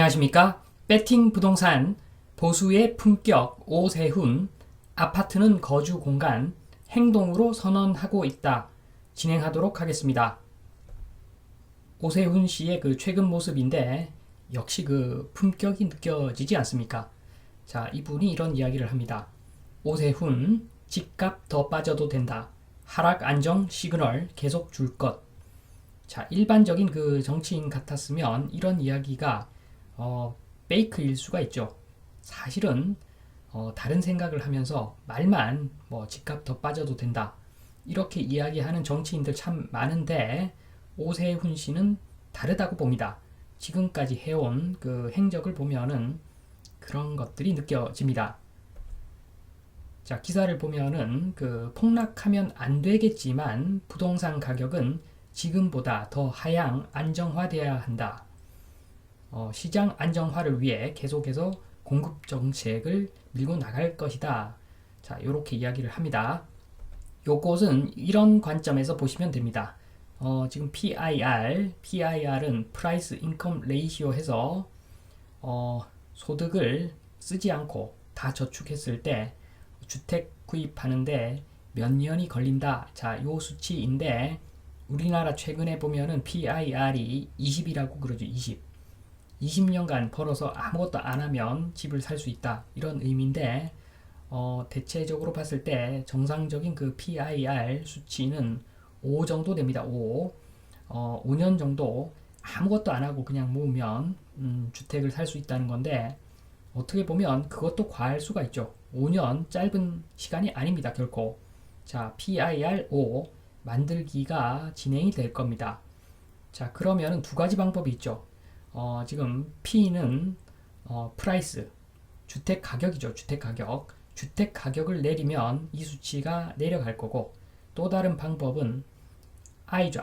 안녕하십니까? 배팅 부동산 보수의 품격 오세훈 아파트는 거주 공간 행동으로 선언하고 있다. 진행하도록 하겠습니다. 오세훈 씨의 그 최근 모습인데 역시 그 품격이 느껴지지 않습니까? 자, 이분이 이런 이야기를 합니다. 오세훈 집값 더 빠져도 된다. 하락 안정 시그널 계속 줄 것. 자, 일반적인 그 정치인 같았으면 이런 이야기가 페이크일 수가 있죠. 사실은 다른 생각을 하면서 말만 뭐 집값 더 빠져도 된다 이렇게 이야기하는 정치인들 참 많은데 오세훈 씨는 다르다고 봅니다. 지금까지 해온 그 행적을 보면은 그런 것들이 느껴집니다. 자, 기사를 보면은 그 폭락하면 안 되겠지만 부동산 가격은 지금보다 더 하향 안정화돼야 한다. 시장 안정화를 위해 계속해서 공급 정책을 밀고 나갈 것이다. 자, 이렇게 이야기를 합니다. 요것은 이런 관점에서 보시면 됩니다. 지금 PIR은 Price Income Ratio 해서 소득을 쓰지 않고 다 저축했을 때 주택 구입하는데 몇 년이 걸린다. 자, 요 수치인데 우리나라 최근에 보면은 PIR이 20이라고 그러죠. 20년간 벌어서 아무것도 안 하면 집을 살 수 있다. 이런 의미인데 대체적으로 봤을 때 정상적인 그 PIR 수치는 5 정도 됩니다. 5년 정도 아무것도 안 하고 그냥 모으면 주택을 살 수 있다는 건데 어떻게 보면 그것도 과할 수가 있죠. 5년 짧은 시간이 아닙니다. 결코. 자, PIR 5 만들기가 진행이 될 겁니다. 자, 그러면은 두 가지 방법이 있죠. 지금 P는 프라이스, 주택 가격이죠. 주택 가격. 주택 가격을 내리면 이 수치가 내려갈 거고 또 다른 방법은 I죠.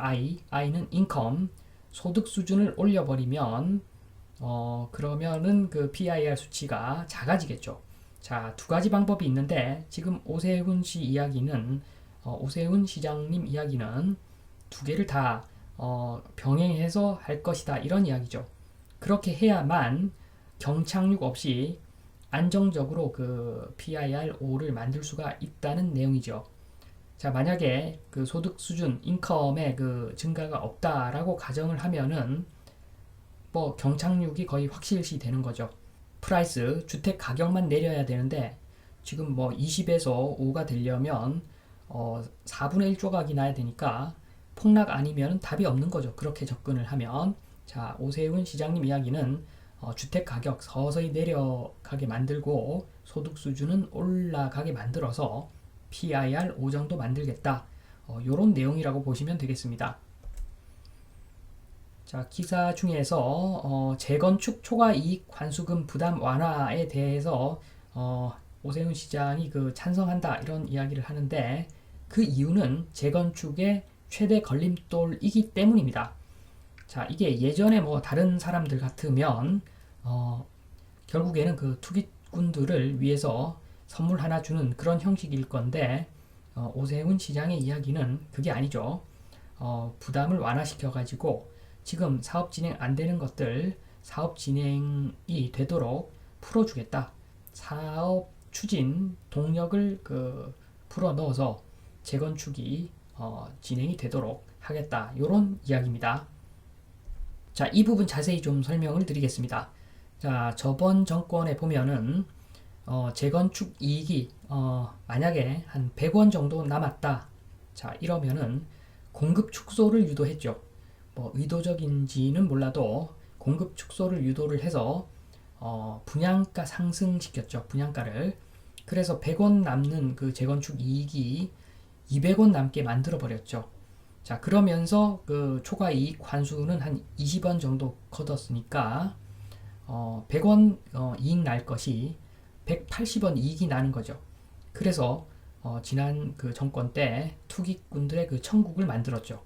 I는 인컴, 소득 수준을 올려버리면 그러면은 그 PIR 수치가 작아지겠죠. 자, 두 가지 방법이 있는데 지금 오세훈 씨 이야기는 오세훈 시장님 이야기는 두 개를 다 병행해서 할 것이다 이런 이야기죠. 그렇게 해야만 경착륙 없이 안정적으로 그 PIR5를 만들 수가 있다는 내용이죠. 자, 만약에 그 소득 수준, 인컴의 그 증가가 없다라고 가정을 하면은 뭐 경착륙이 거의 확실시 되는 거죠. 프라이스, 주택 가격만 내려야 되는데 지금 뭐 20에서 5가 되려면 4분의 1 조각이 나야 되니까 폭락 아니면 답이 없는 거죠. 그렇게 접근을 하면. 자, 오세훈 시장님 이야기는 주택 가격 서서히 내려가게 만들고 소득 수준은 올라가게 만들어서 PIR 5 정도 만들겠다. 요런 내용이라고 보시면 되겠습니다. 자, 기사 중에서 재건축 초과 이익 환수금 부담 완화에 대해서 오세훈 시장이 그 찬성한다 이런 이야기를 하는데 그 이유는 재건축의 최대 걸림돌이기 때문입니다. 자, 이게 예전에 뭐 다른 사람들 같으면 결국에는 그 투기꾼들을 위해서 선물 하나 주는 그런 형식일 건데 오세훈 시장의 이야기는 그게 아니죠. 부담을 완화시켜 가지고 지금 사업 진행 안 되는 것들 사업 진행이 되도록 풀어주겠다. 사업 추진 동력을 그 풀어 넣어서 재건축이 진행이 되도록 하겠다. 이런 이야기입니다. 자, 이 부분 자세히 좀 설명을 드리겠습니다. 자, 저번 정권에 보면은 재건축 이익이 만약에 한 100원 정도 남았다. 자, 이러면은 공급 축소를 유도했죠. 뭐 의도적인지는 몰라도 공급 축소를 유도를 해서 분양가 상승시켰죠. 분양가를. 그래서 100원 남는 그 재건축 이익이 200원 남게 만들어 버렸죠. 자, 그러면서 그 초과 이익 환수는 한 20원 정도 걷었으니까 100원 이익 날 것이 180원 이익이 나는 거죠. 그래서 지난 그 정권 때 투기꾼들의 그 천국을 만들었죠.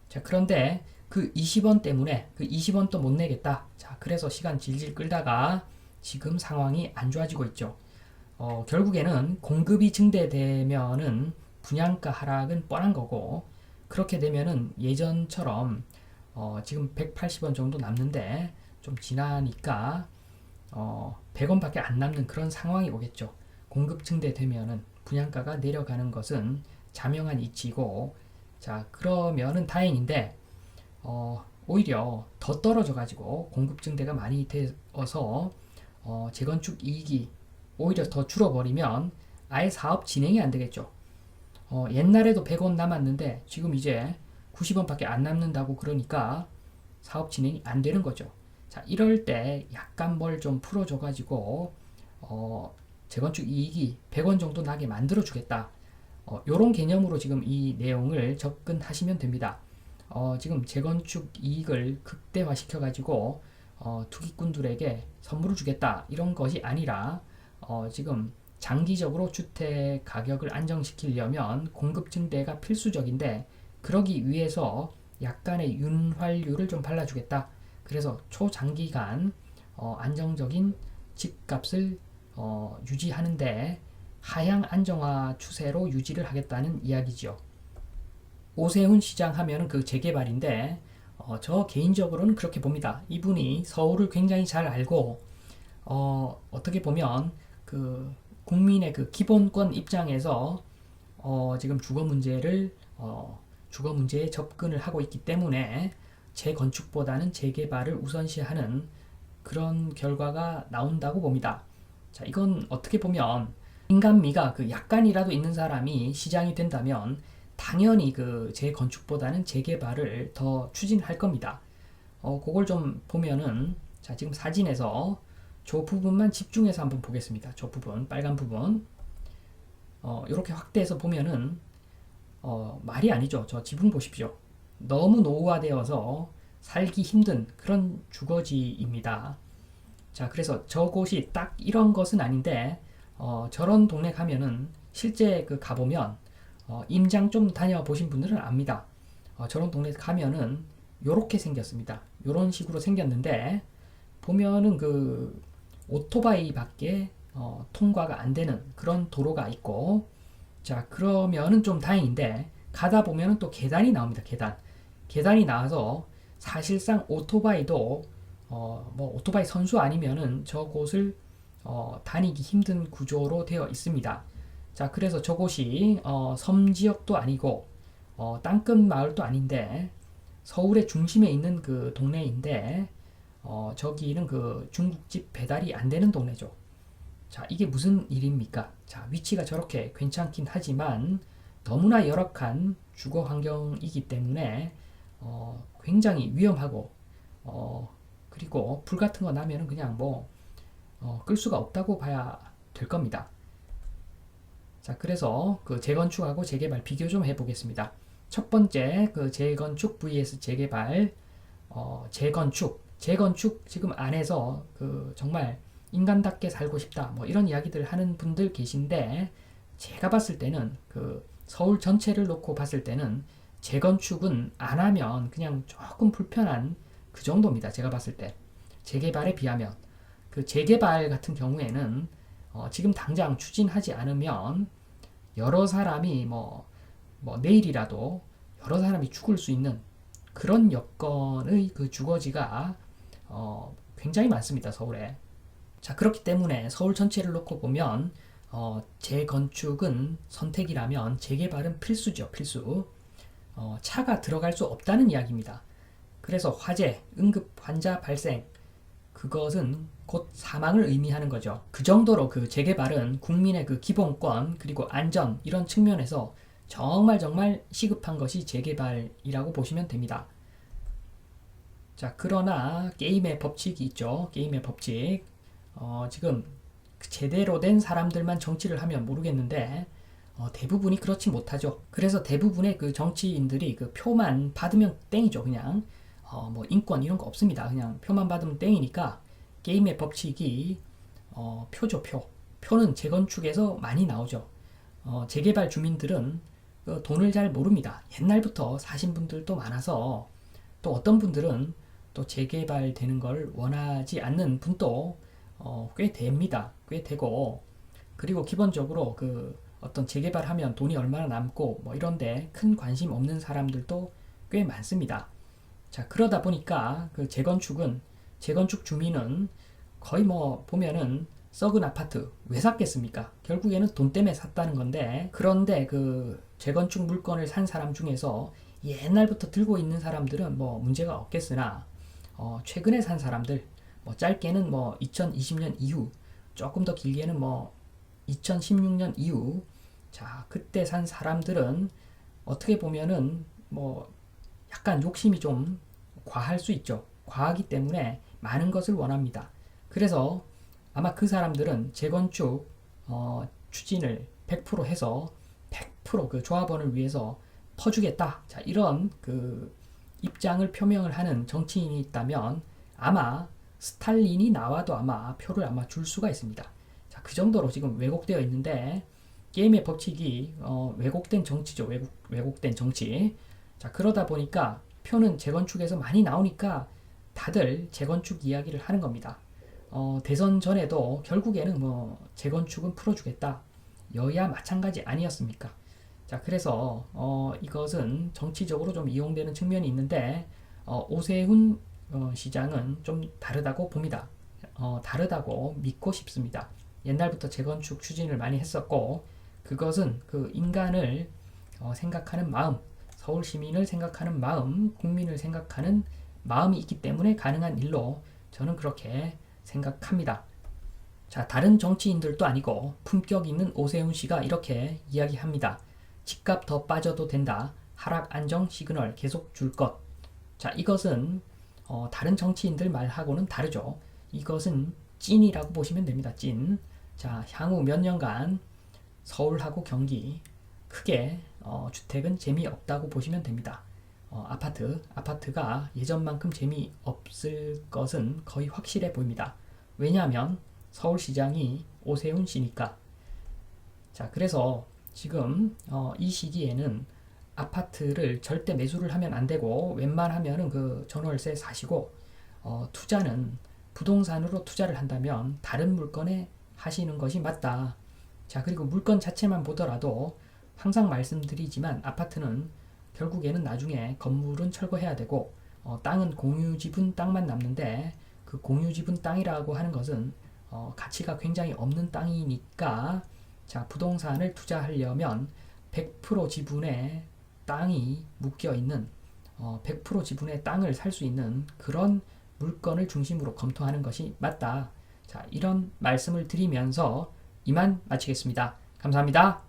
자, 그런데 그 20원 때문에 그 20원도 못 내겠다. 자, 그래서 시간 질질 끌다가 지금 상황이 안 좋아지고 있죠. 결국에는 공급이 증대되면은 분양가 하락은 뻔한 거고 그렇게 되면은 예전처럼 지금 180원 정도 남는데 좀 지나니까 100원밖에 안 남는 그런 상황이 오겠죠. 공급 증대되면은 분양가가 내려가는 것은 자명한 이치고, 자 그러면은 다행인데 오히려 더 떨어져 가지고 공급 증대가 많이 되어서 재건축 이익이 오히려 더 줄어버리면 아예 사업 진행이 안 되겠죠. 옛날에도 100원 남았는데 지금 이제 90원밖에 안 남는다고 그러니까 사업 진행이 안 되는 거죠. 자, 이럴 때 약간 뭘 좀 풀어줘 가지고 재건축 이익이 100원 정도 나게 만들어 주겠다. 요런 개념으로 지금 이 내용을 접근하시면 됩니다. 지금 재건축 이익을 극대화 시켜가지고 투기꾼들에게 선물을 주겠다 이런 것이 아니라 지금 장기적으로 주택 가격을 안정시키려면 공급 증대가 필수적인데, 그러기 위해서 약간의 윤활유를 좀 발라주겠다. 그래서 초장기간 안정적인 집값을 유지하는데 하향 안정화 추세로 유지를 하겠다는 이야기죠. 오세훈 시장 하면은 그 재개발인데 저 개인적으로는 그렇게 봅니다. 이분이 서울을 굉장히 잘 알고 어떻게 보면 그 국민의 그 기본권 입장에서 지금 주거 문제에 접근을 하고 있기 때문에 재건축보다는 재개발을 우선시하는 그런 결과가 나온다고 봅니다. 자, 이건 어떻게 보면 인간미가 그 약간이라도 있는 사람이 시장이 된다면 당연히 그 재건축보다는 재개발을 더 추진할 겁니다. 그걸 좀 보면은, 자, 지금 사진에서 저 부분만 집중해서 한번 보겠습니다. 저 부분, 빨간 부분. 이렇게 확대해서 보면은 말이 아니죠. 저 지붕 보십시오. 너무 노후화되어서 살기 힘든 그런 주거지입니다. 자, 그래서 저곳이 딱 이런 것은 아닌데 저런 동네 가면은 실제 그 가보면 임장 좀 다녀보신 분들은 압니다. 저런 동네 가면은 요렇게 생겼습니다. 요런 식으로 생겼는데 보면은 그 오토바이밖에 통과가 안 되는 그런 도로가 있고, 자 그러면은 좀 다행인데 가다 보면은 또 계단이 나옵니다. 계단이 나와서 사실상 오토바이도 뭐 오토바이 선수 아니면은 저곳을 다니기 힘든 구조로 되어 있습니다. 자, 그래서 저곳이 섬 지역도 아니고 땅끝 마을도 아닌데 서울의 중심에 있는 그 동네인데 저기는 그 중국집 배달이 안 되는 동네죠. 자, 이게 무슨 일입니까? 자, 위치가 저렇게 괜찮긴 하지만 너무나 열악한 주거 환경이기 때문에 굉장히 위험하고 그리고 불 같은 거 나면은 그냥 뭐 끌 수가 없다고 봐야 될 겁니다. 자, 그래서 그 재건축하고 재개발 비교 좀 해보겠습니다. 첫 번째 그 재건축 vs 재개발. 재건축 지금 안에서 그 정말 인간답게 살고 싶다 뭐 이런 이야기들 하는 분들 계신데, 제가 봤을 때는 그 서울 전체를 놓고 봤을 때는 재건축은 안 하면 그냥 조금 불편한 그 정도입니다. 제가 봤을 때 재개발에 비하면. 그 재개발 같은 경우에는 지금 당장 추진하지 않으면 여러 사람이 뭐 내일이라도 여러 사람이 죽을 수 있는 그런 여건의 그 주거지가 굉장히 많습니다. 서울에. 자, 그렇기 때문에 서울 전체를 놓고 보면 재건축은 선택이라면 재개발은 필수죠. 필수. 차가 들어갈 수 없다는 이야기입니다. 그래서 화재, 응급 환자 발생, 그것은 곧 사망을 의미하는 거죠. 그 정도로 그 재개발은 국민의 그 기본권 그리고 안전 이런 측면에서 정말 시급한 것이 재개발이라고 보시면 됩니다. 자, 그러나 게임의 법칙이 있죠. 게임의 법칙. 지금 제대로 된 사람들만 정치를 하면 모르겠는데 대부분이 그렇지 못하죠. 그래서 대부분의 그 정치인들이 그 표만 받으면 땡이죠. 그냥 뭐 인권 이런 거 없습니다. 그냥 표만 받으면 땡이니까 게임의 법칙이 표죠. 표는 재건축에서 많이 나오죠. 재개발 주민들은 그 돈을 잘 모릅니다. 옛날부터 사신 분들도 많아서, 또 어떤 분들은 또 재개발되는 걸 원하지 않는 분도 꽤 됩니다. 꽤 되고, 그리고 기본적으로 그 어떤 재개발하면 돈이 얼마나 남고 뭐 이런데 큰 관심 없는 사람들도 꽤 많습니다. 자, 그러다 보니까 그 재건축은 재건축 주민은 거의 뭐 보면은 썩은 아파트 왜 샀겠습니까? 결국에는 돈 때문에 샀다는 건데, 그런데 그 재건축 물건을 산 사람 중에서 옛날부터 들고 있는 사람들은 뭐 문제가 없겠으나 최근에 산 사람들, 뭐 짧게는 뭐 2020년 이후, 조금 더 길게는 뭐 2016년 이후, 자 그때 산 사람들은 어떻게 보면은 뭐 약간 욕심이 좀 과할 수 있죠. 과하기 때문에 많은 것을 원합니다. 그래서 아마 그 사람들은 재건축 추진을 100% 해서 100%그 조합원을 위해서 퍼주겠다. 자, 이런 그 입장을 표명을 하는 정치인이 있다면 아마 스탈린이 나와도 아마 표를 아마 줄 수가 있습니다. 자, 그 정도로 지금 왜곡되어 있는데 게임의 법칙이 왜곡된 정치죠. 왜곡된 정치. 자, 그러다 보니까 표는 재건축에서 많이 나오니까 다들 재건축 이야기를 하는 겁니다. 대선 전에도 결국에는 뭐 재건축은 풀어주겠다. 여야 마찬가지 아니었습니까? 자, 그래서 이것은 정치적으로 좀 이용되는 측면이 있는데 오세훈 시장은 좀 다르다고 봅니다. 다르다고 믿고 싶습니다. 옛날부터 재건축 추진을 많이 했었고 그것은 그 인간을 생각하는 마음, 서울 시민을 생각하는 마음, 국민을 생각하는 마음이 있기 때문에 가능한 일로 저는 그렇게 생각합니다. 자, 다른 정치인들도 아니고 품격 있는 오세훈 씨가 이렇게 이야기합니다. 집값 더 빠져도 된다. 하락 안정 시그널 계속 줄 것. 자, 이것은 다른 정치인들 말하고는 다르죠. 이것은 찐이라고 보시면 됩니다. 찐. 자, 향후 몇 년간 서울하고 경기 크게 주택은 재미없다고 보시면 됩니다. 아파트가 예전만큼 재미없을 것은 거의 확실해 보입니다. 왜냐하면 서울시장이 오세훈 씨니까. 자, 그래서 지금 이 시기에는 아파트를 절대 매수를 하면 안 되고 웬만하면은 그 전월세 사시고 투자는 부동산으로 투자를 한다면 다른 물건에 하시는 것이 맞다. 자, 그리고 물건 자체만 보더라도 항상 말씀드리지만 아파트는 결국에는 나중에 건물은 철거해야 되고 땅은 공유지분 땅만 남는데 그 공유지분 땅이라고 하는 것은 가치가 굉장히 없는 땅이니까 자, 부동산을 투자하려면 100% 지분의 땅이 묶여 있는 100% 지분의 땅을 살 수 있는 그런 물건을 중심으로 검토하는 것이 맞다. 자, 이런 말씀을 드리면서 이만 마치겠습니다. 감사합니다.